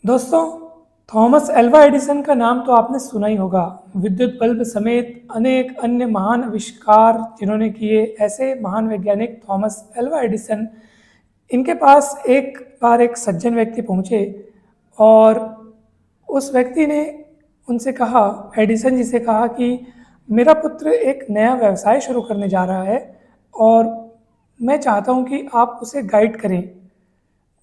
दोस्तों, Thomas Alva Edison का नाम तो आपने सुना ही होगा। विद्युत बल्ब समेत अनेक अन्य महान आविष्कार जिन्होंने किए, ऐसे महान वैज्ञानिक थॉमस एल्वा एडिसन, इनके पास एक बार एक सज्जन व्यक्ति पहुँचे और उस व्यक्ति ने उनसे कहा, एडिसन जी से कहा कि मेरा पुत्र एक नया व्यवसाय शुरू करने जा रहा है और मैं चाहता हूँ कि आप उसे गाइड करें।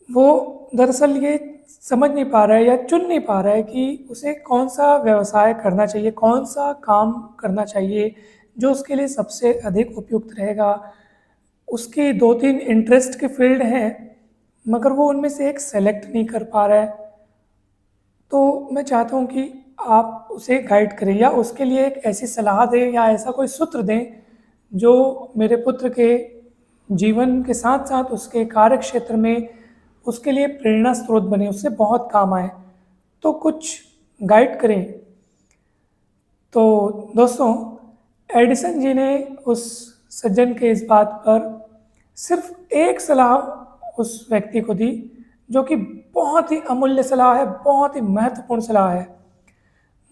वो दरअसल ये समझ नहीं पा रहा है या चुन नहीं पा रहा है कि उसे कौन सा व्यवसाय करना चाहिए, कौन सा काम करना चाहिए जो उसके लिए सबसे अधिक उपयुक्त रहेगा। उसकी 2-3 इंटरेस्ट के फील्ड हैं, मगर वो उनमें से एक सेलेक्ट नहीं कर पा रहा है। तो मैं चाहता हूँ कि आप उसे गाइड करें या उसके लिए एक ऐसी सलाह दें या ऐसा कोई सूत्र दें जो मेरे पुत्र के जीवन के साथ साथ उसके कार्य क्षेत्र में उसके लिए प्रेरणा स्रोत बने, उससे बहुत काम आए। तो कुछ गाइड करें। तो दोस्तों, एडिसन जी ने उस सज्जन के इस बात पर सिर्फ एक सलाह उस व्यक्ति को दी, जो कि बहुत ही अमूल्य सलाह है, बहुत ही महत्वपूर्ण सलाह है।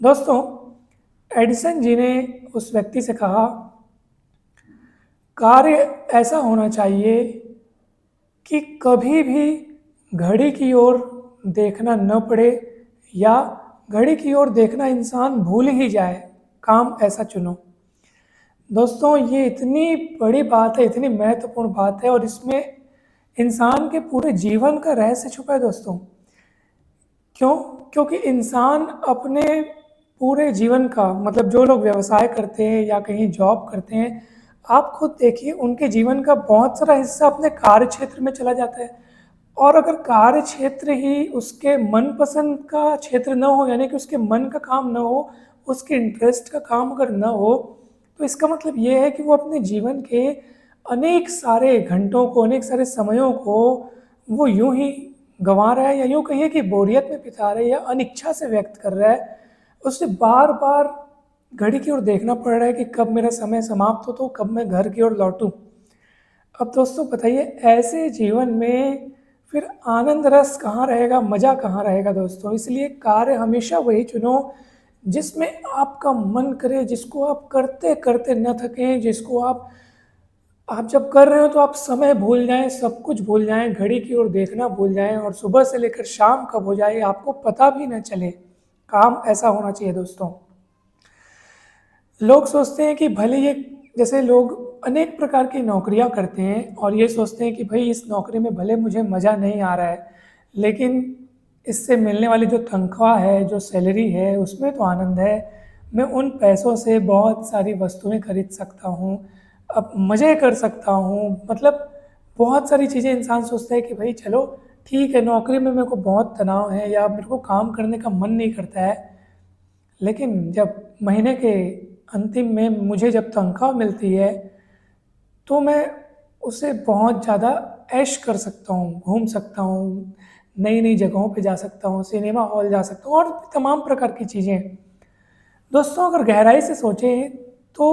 दोस्तों, एडिसन जी ने उस व्यक्ति से कहा, कार्य ऐसा होना चाहिए कि कभी भी घड़ी की ओर देखना न पड़े या घड़ी की ओर देखना इंसान भूल ही जाए। काम ऐसा चुनो। दोस्तों, ये इतनी बड़ी बात है, इतनी महत्वपूर्ण बात है और इसमें इंसान के पूरे जीवन का रहस्य छुपा है दोस्तों। क्यों? क्योंकि इंसान अपने पूरे जीवन का, मतलब जो लोग व्यवसाय करते हैं या कहीं जॉब करते हैं, आप खुद देखिए उनके जीवन का बहुत सारा हिस्सा अपने कार्य क्षेत्र में चला जाता है। और अगर कार्य क्षेत्र ही उसके मनपसंद का क्षेत्र न हो, यानी कि उसके मन का काम न हो, उसके इंटरेस्ट का काम अगर न हो, तो इसका मतलब ये है कि वो अपने जीवन के अनेक सारे घंटों को, अनेक सारे समयों को वो यूं ही गंवा रहा है, या यूं कहिए कि बोरियत में बिता रहा है या अनिच्छा से व्यक्त कर रहा है। उसे बार बार घड़ी की ओर देखना पड़ रहा है कि कब मेरा समय समाप्त हो तो कब मैं घर की ओर लौटूं। अब दोस्तों बताइए, ऐसे जीवन में फिर आनंद रस कहाँ रहेगा, मज़ा कहाँ रहेगा दोस्तों। इसलिए कार्य हमेशा वही चुनो जिसमें आपका मन करे, जिसको आप करते करते न थकें, जिसको आप जब कर रहे हो तो आप समय भूल जाएं, सब कुछ भूल जाएं, घड़ी की ओर देखना भूल जाएं और सुबह से लेकर शाम कब हो जाए आपको पता भी न चले। काम ऐसा होना चाहिए दोस्तों। लोग सोचते हैं कि भले ये, जैसे लोग अनेक प्रकार की नौकरियां करते हैं और ये सोचते हैं कि भाई इस नौकरी में भले मुझे मज़ा नहीं आ रहा है, लेकिन इससे मिलने वाली जो तनख्वाह है, जो सैलरी है, उसमें तो आनंद है। मैं उन पैसों से बहुत सारी वस्तुएं खरीद सकता हूँ, अब मज़े कर सकता हूँ। मतलब बहुत सारी चीज़ें इंसान सोचता है कि भाई चलो ठीक है, नौकरी में मेरे को बहुत तनाव है या मेरे को काम करने का मन नहीं करता है, लेकिन जब महीने के अंतिम में मुझे जब तनख्वाह मिलती है तो मैं उससे बहुत ज़्यादा ऐश कर सकता हूँ, घूम सकता हूँ, नई नई जगहों पे जा सकता हूँ, सिनेमा हॉल जा सकता हूँ और भी तमाम प्रकार की चीज़ें। दोस्तों, अगर गहराई से सोचें तो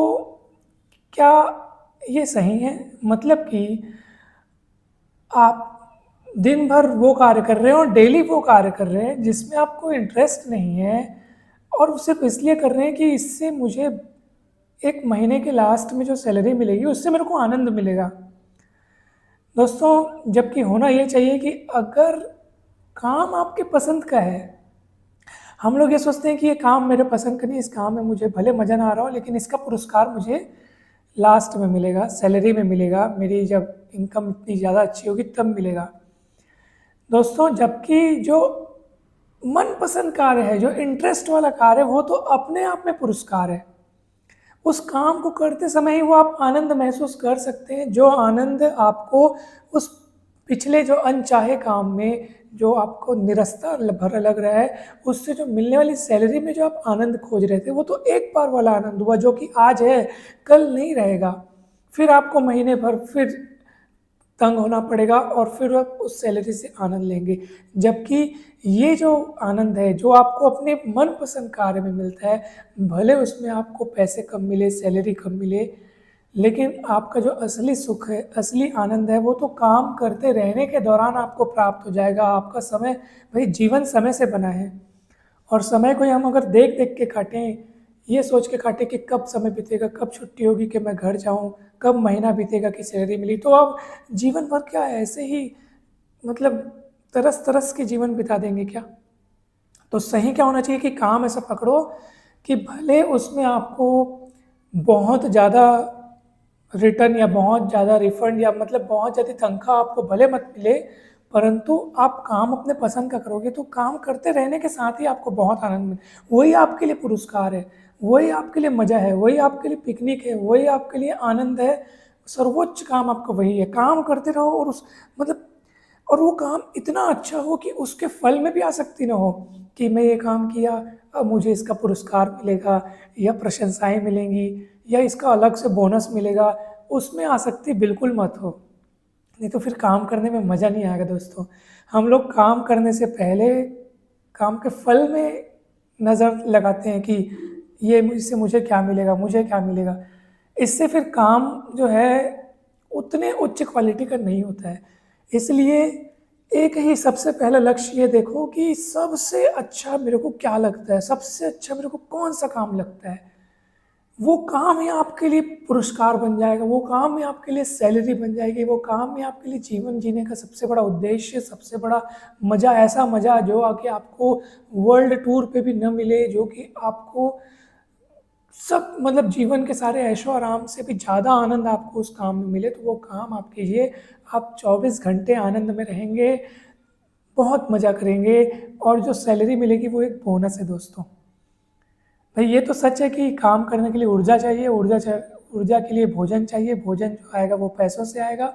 क्या ये सही है? मतलब कि आप दिन भर वो कार्य कर रहे हैं और डेली वो कार्य कर रहे हैं जिसमें आपको इंटरेस्ट नहीं है, और सिर्फ इसलिए कर रहे हैं कि इससे मुझे एक महीने के लास्ट में जो सैलरी मिलेगी उससे मेरे को आनंद मिलेगा। दोस्तों, जबकि होना ये चाहिए कि अगर काम आपके पसंद का है, हम लोग ये सोचते हैं कि ये काम मेरे पसंद का नहीं, इस काम में मुझे भले मज़ा ना आ रहा हो लेकिन इसका पुरस्कार मुझे लास्ट में मिलेगा, सैलरी में मिलेगा, मेरी जब इनकम इतनी ज़्यादा अच्छी होगी तब मिलेगा। दोस्तों, जबकि जो मनपसंद कार्य है, जो इंटरेस्ट वाला कार्य है, वो तो अपने आप में पुरस्कार है। उस काम को करते समय ही वो आप आनंद महसूस कर सकते हैं, जो आनंद आपको उस पिछले जो अनचाहे काम में जो आपको निरस्ता भरा लग रहा है, उससे जो मिलने वाली सैलरी में जो आप आनंद खोज रहे थे, वो तो एक बार वाला आनंद हुआ जो कि आज है, कल नहीं रहेगा। फिर आपको महीने भर फिर तंग होना पड़ेगा और फिर आप उस सैलरी से आनंद लेंगे। जबकि ये जो आनंद है, जो आपको अपने मनपसंद कार्य में मिलता है, भले उसमें आपको पैसे कम मिले, सैलरी कम मिले, लेकिन आपका जो असली सुख है, असली आनंद है, वो तो काम करते रहने के दौरान आपको प्राप्त हो जाएगा। आपका समय, भाई जीवन समय से बना है, और समय को हम अगर देख देख के काटें, ये सोच के काटें कि कब समय बीतेगा, कब छुट्टी होगी कि मैं घर जाऊं, कब महीना बीतेगा कि सैलरी मिली, तो अब जीवन भर क्या है, ऐसे ही मतलब तरस तरस के जीवन बिता देंगे क्या। तो सही क्या होना चाहिए कि काम ऐसा पकड़ो कि भले उसमें आपको बहुत ज़्यादा रिटर्न या बहुत ज़्यादा रिफंड या मतलब बहुत ज़्यादा तनख्वाह आपको भले मत मिले, परंतु आप काम अपने पसंद का करोगे तो काम करते रहने के साथ ही आपको बहुत आनंद मिले। वही आपके लिए पुरस्कार है, वही आपके लिए मज़ा है, वही आपके लिए पिकनिक है, वही आपके लिए आनंद है। सर्वोच्च काम आपका वही है। काम करते रहो और उस मतलब और वो काम इतना अच्छा हो कि उसके फल में भी आसक्ति ना हो कि मैं ये काम किया, अब मुझे इसका पुरस्कार मिलेगा या प्रशंसाएं मिलेंगी या इसका अलग से बोनस मिलेगा, उसमें आसक्ति बिल्कुल मत हो। नहीं तो फिर काम करने में मज़ा नहीं आएगा दोस्तों। हम लोग काम करने से पहले काम के फल में नज़र लगाते हैं कि ये इससे मुझे क्या मिलेगा, मुझे क्या मिलेगा। इससे फिर काम जो है उतने उच्च क्वालिटी का नहीं होता है। इसलिए एक ही सबसे पहला लक्ष्य ये देखो कि सबसे अच्छा मेरे को क्या लगता है, सबसे अच्छा मेरे को कौन सा काम लगता है। वो काम ही आपके लिए पुरस्कार बन जाएगा, वो काम ही आपके लिए सैलरी बन जाएगी, वो काम ही आपके लिए जीवन जीने का सबसे बड़ा उद्देश्य, सबसे बड़ा मज़ा, ऐसा मज़ा जो आके आपको वर्ल्ड टूर पे भी न मिले, जो कि आपको सब मतलब जीवन के सारे ऐशो आराम से भी ज़्यादा आनंद आपको उस काम में मिले, तो वो काम आप कीजिए। आप 24 घंटे आनंद में रहेंगे, बहुत मज़ा करेंगे, और जो सैलरी मिलेगी वो एक बोनस है दोस्तों। भाई ये तो सच है कि काम करने के लिए ऊर्जा चाहिए, ऊर्जा के लिए भोजन चाहिए, भोजन जो आएगा वो पैसों से आएगा,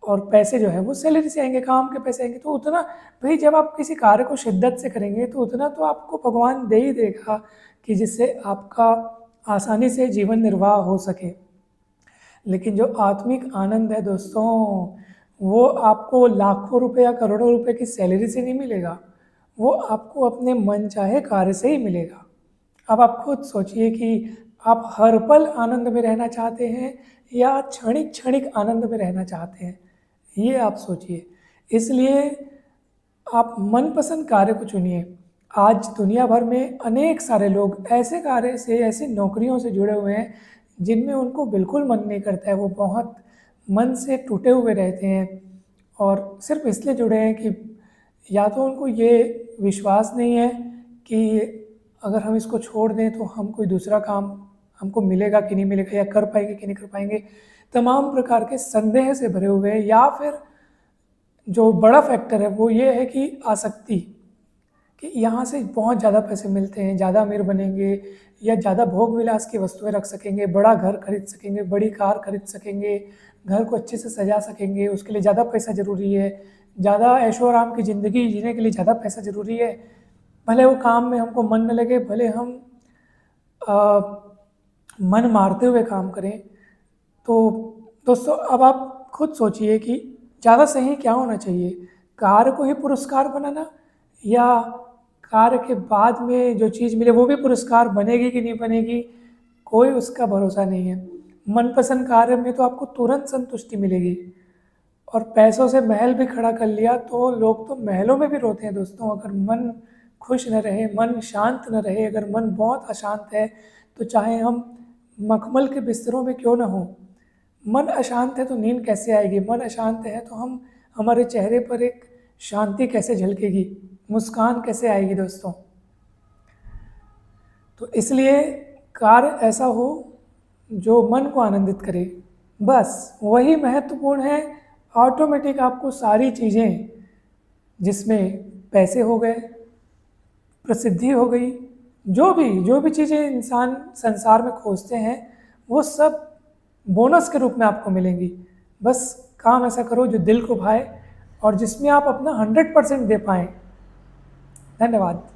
और पैसे जो है वो सैलरी से आएंगे, काम के पैसे आएंगे। तो उतना, भाई जब आप किसी कार्य को शिद्दत से करेंगे तो उतना तो आपको भगवान दे ही देगा कि जिससे आपका आसानी से जीवन निर्वाह हो सके। लेकिन जो आत्मिक आनंद है दोस्तों, वो आपको लाखों रुपए या करोड़ों रुपए की सैलरी से नहीं मिलेगा, वो आपको अपने मन चाहे कार्य से ही मिलेगा। अब आप खुद सोचिए कि आप हर पल आनंद में रहना चाहते हैं या क्षणिक क्षणिक आनंद में रहना चाहते हैं, ये आप सोचिए। इसलिए आप मनपसंद कार्य को चुनिए। आज दुनिया भर में अनेक सारे लोग ऐसे कार्य से, ऐसी नौकरियों से जुड़े हुए हैं जिनमें उनको बिल्कुल मन नहीं करता है, वो बहुत मन से टूटे हुए रहते हैं, और सिर्फ इसलिए जुड़े हैं कि या तो उनको ये विश्वास नहीं है कि अगर हम इसको छोड़ दें तो हम कोई दूसरा काम हमको मिलेगा कि नहीं मिलेगा, या कर पाएंगे कि नहीं कर पाएंगे। तमाम प्रकार के संदेह से भरे हुए हैं, या फिर जो बड़ा फैक्टर है वो ये है कि आसक्ति, कि यहाँ से बहुत ज़्यादा पैसे मिलते हैं, ज़्यादा अमीर बनेंगे या ज़्यादा भोग विलास की वस्तुएं रख सकेंगे, बड़ा घर खरीद सकेंगे, बड़ी कार खरीद सकेंगे, घर को अच्छे से सजा सकेंगे, उसके लिए ज़्यादा पैसा ज़रूरी है, ज़्यादा ऐशो आराम की ज़िंदगी जीने के लिए ज़्यादा पैसा ज़रूरी है। भले वो काम में हमको मन न लगे, भले हम आ, मन मारते हुए काम करें। तो दोस्तों अब आप खुद सोचिए कि ज़्यादा सही क्या होना चाहिए, कार्य को ही पुरस्कार बनाना, या कार्य के बाद में जो चीज़ मिले वो भी पुरस्कार बनेगी कि नहीं बनेगी, कोई उसका भरोसा नहीं है। मनपसंद कार्य में तो आपको तुरंत संतुष्टि मिलेगी, और पैसों से महल भी खड़ा कर लिया तो लोग तो महलों में भी रोते हैं दोस्तों। अगर मन खुश न रहे, मन शांत न रहे, अगर मन बहुत अशांत है, तो चाहे हम मखमल के बिस्तरों में क्यों ना हो, मन अशांत है तो नींद कैसे आएगी, मन अशांत है तो हमारे चेहरे पर एक शांति कैसे झलकेगी, मुस्कान कैसे आएगी दोस्तों। तो इसलिए कार्य ऐसा हो जो मन को आनंदित करे, बस वही महत्वपूर्ण है। ऑटोमेटिक आपको सारी चीज़ें, जिसमें पैसे हो गए, प्रसिद्धि हो गई, जो भी चीज़ें इंसान संसार में खोजते हैं, वो सब बोनस के रूप में आपको मिलेंगी। बस काम ऐसा करो जो दिल को भाए और जिसमें आप अपना 100% दे पाएँ। धन्यवाद।